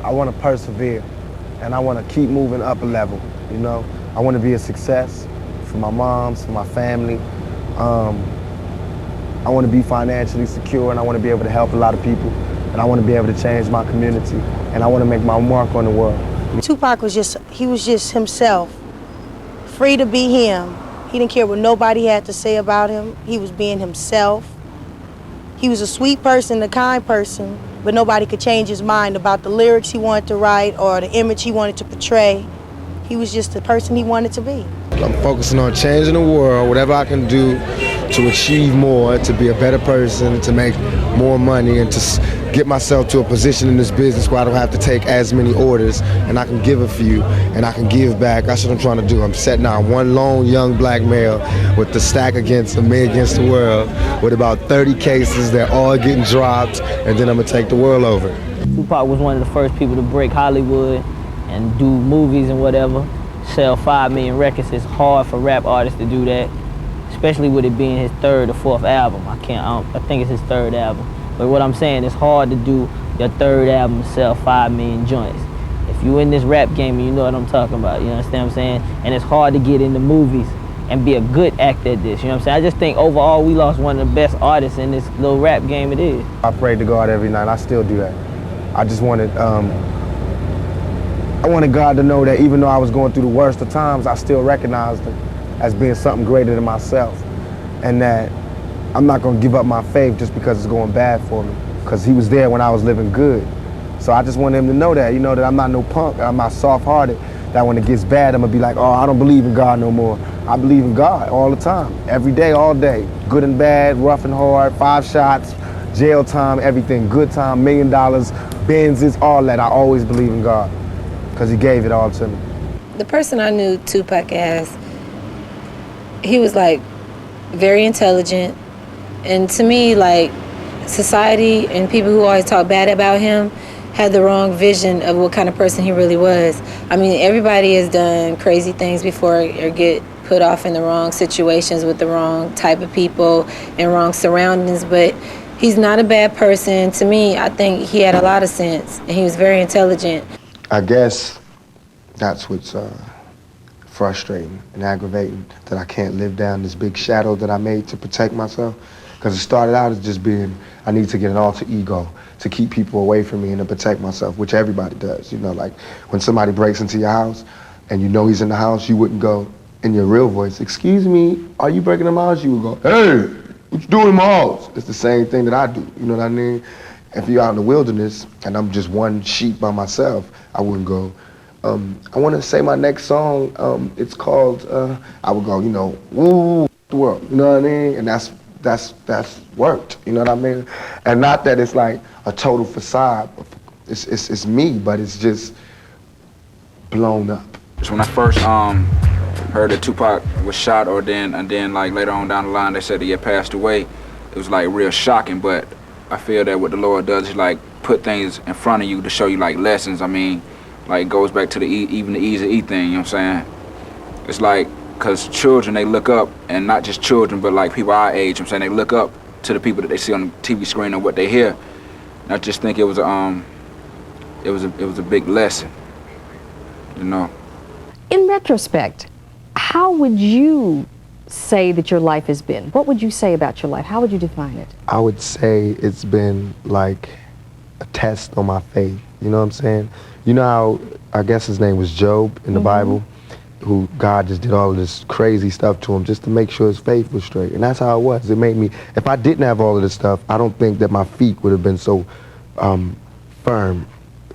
I want to persevere, and I want to keep moving up a level, you know? I want to be a success for my moms, for my family. I want to be financially secure, and I want to be able to help a lot of people, and I want to be able to change my community, and I want to make my mark on the world. Tupac was just himself, free to be him. He didn't care what nobody had to say about him. He was being himself. He was a sweet person, a kind person, but nobody could change his mind about the lyrics he wanted to write or the image he wanted to portray. He was just the person he wanted to be. I'm focusing on changing the world, whatever I can do to achieve more, to be a better person, to make more money, and to get myself to a position in this business where I don't have to take as many orders, and I can give a few, and I can give back. That's what I'm trying to do. I'm setting out one lone young black male with the stack against me against the world, with about 30 cases. They're all getting dropped, and then I'm gonna take the world over. Tupac was one of the first people to break Hollywood and do movies and whatever, sell 5 million records. It's hard for rap artists to do that, especially with it being his 3rd or 4th album. I think it's his 3rd album. But what I'm saying, it's hard to do your 3rd album and sell 5 million joints. If you in this rap game, you know what I'm talking about, you understand what I'm saying? And it's hard to get into movies and be a good actor at this, you know what I'm saying? I just think overall we lost one of the best artists in this little rap game it is. I prayed to God every night. I still do that. I just wanted, I wanted God to know that even though I was going through the worst of times, I still recognized Him as being something greater than myself, and that I'm not gonna give up my faith just because it's going bad for me, because He was there when I was living good. So I just wanted Him to know that, you know, that I'm not no punk, I'm not soft-hearted, that when it gets bad, I'm gonna be like, oh, I don't believe in God no more. I believe in God all the time, every day, all day, good and bad, rough and hard, 5 shots, jail time, everything, good time, $1 million, Benzes, all that. I always believe in God, because He gave it all to me. The person I knew Tupac as, he was like very intelligent, and to me, like, society and people who always talk bad about him had the wrong vision of what kind of person he really was. I mean, everybody has done crazy things before or get put off in the wrong situations with the wrong type of people and wrong surroundings, but he's not a bad person. To me, I think he had a lot of sense, and he was very intelligent. I guess that's what's frustrating and aggravating, that I can't live down this big shadow that I made to protect myself. Because it started out as just being, I need to get an alter ego to keep people away from me and to protect myself, which everybody does. You know, like when somebody breaks into your house and you know he's in the house, you wouldn't go in your real voice, excuse me, are you breaking in my house? You would go, hey, what you doing in my house? It's the same thing that I do, you know what I mean? If you're out in the wilderness and I'm just one sheep by myself, I wouldn't go, I want to say my next song, it's called, I would go, you know, woo, the world, you know what I mean? And that's worked, you know what I mean? And not that it's like a total facade, it's me, but it's just blown up. So when I first heard that Tupac was shot, and then like later on down the line they said that he had passed away, it was like real shocking. But I feel that what the Lord does is like put things in front of you to show you like lessons. I mean, like it goes back to even the Easy E thing, you know what I'm saying? It's like, because children, they look up, and not just children, but like people our age, I'm saying, they look up to the people that they see on the TV screen or what they hear. And I just think it was a big lesson, you know. In retrospect, how would you say that your life has been? What would you say about your life? How would you define it? I would say it's been like a test on my faith, you know what I'm saying? You know how, I guess his name was Job in the Bible, who God just did all of this crazy stuff to him just to make sure his faith was straight. And that's how it was. It made me, if I didn't have all of this stuff, I don't think that my feet would have been so firm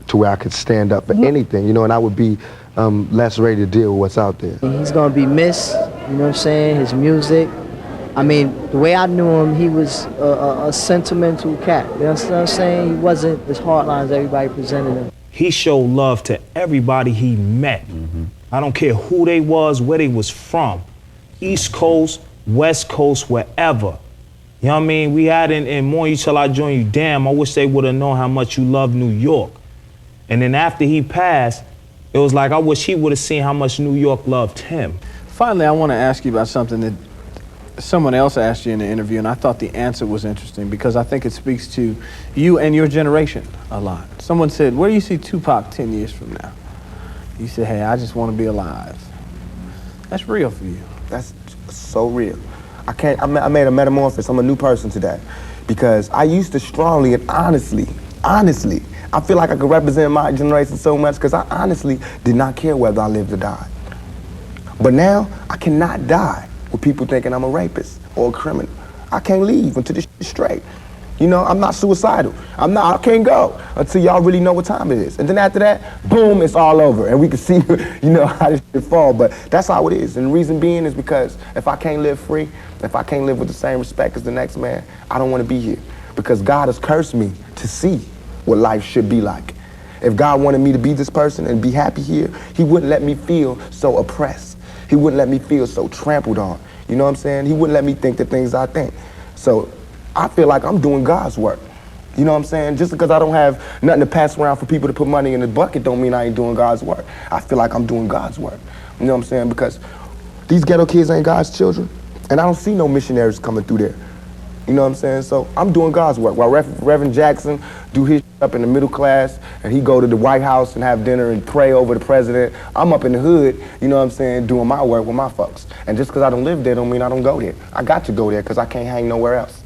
to where I could stand up for anything, you know, and I would be less ready to deal with what's out there. He's gonna be missed, you know what I'm saying, his music. I mean, the way I knew him, he was a sentimental cat, you know what I'm saying? He wasn't as hardline as everybody presented him. He showed love to everybody he met. I don't care who they was, where they was from. East Coast, West Coast, wherever. You know what I mean? We had in More You Till I Join You, damn, I wish they would have known how much you love New York. And then after he passed, it was like, I wish he would have seen how much New York loved him. Finally, I want to ask you about something that someone else asked you in the interview, and I thought the answer was interesting because I think it speaks to you and your generation a lot. Someone said, where do you see Tupac 10 years from now? You said, hey, I just want to be alive. That's real for you. That's so real. I made a metamorphosis. I'm a new person today because I used to strongly and honestly, I feel like I could represent my generation so much because I honestly did not care whether I lived or died. But now, I cannot die with people thinking I'm a rapist or a criminal. I can't leave until this shit's straight. You know, I'm not suicidal. I can't go until y'all really know what time it is. And then after that, boom, it's all over. And we can see, you know, how this shit fall. But that's how it is. And the reason being is because if I can't live free, if I can't live with the same respect as the next man, I don't want to be here. Because God has cursed me to see what life should be like. If God wanted me to be this person and be happy here, he wouldn't let me feel so oppressed. He wouldn't let me feel so trampled on. You know what I'm saying? He wouldn't let me think the things I think. So I feel like I'm doing God's work. You know what I'm saying? Just because I don't have nothing to pass around for people to put money in the bucket don't mean I ain't doing God's work. I feel like I'm doing God's work. You know what I'm saying? Because these ghetto kids ain't God's children, and I don't see no missionaries coming through there. You know what I'm saying? So I'm doing God's work. While Reverend Jackson do his up in the middle class, and he go to the White House and have dinner and pray over the president, I'm up in the hood, you know what I'm saying, doing my work with my folks. And just because I don't live there don't mean I don't go there. I got to go there because I can't hang nowhere else.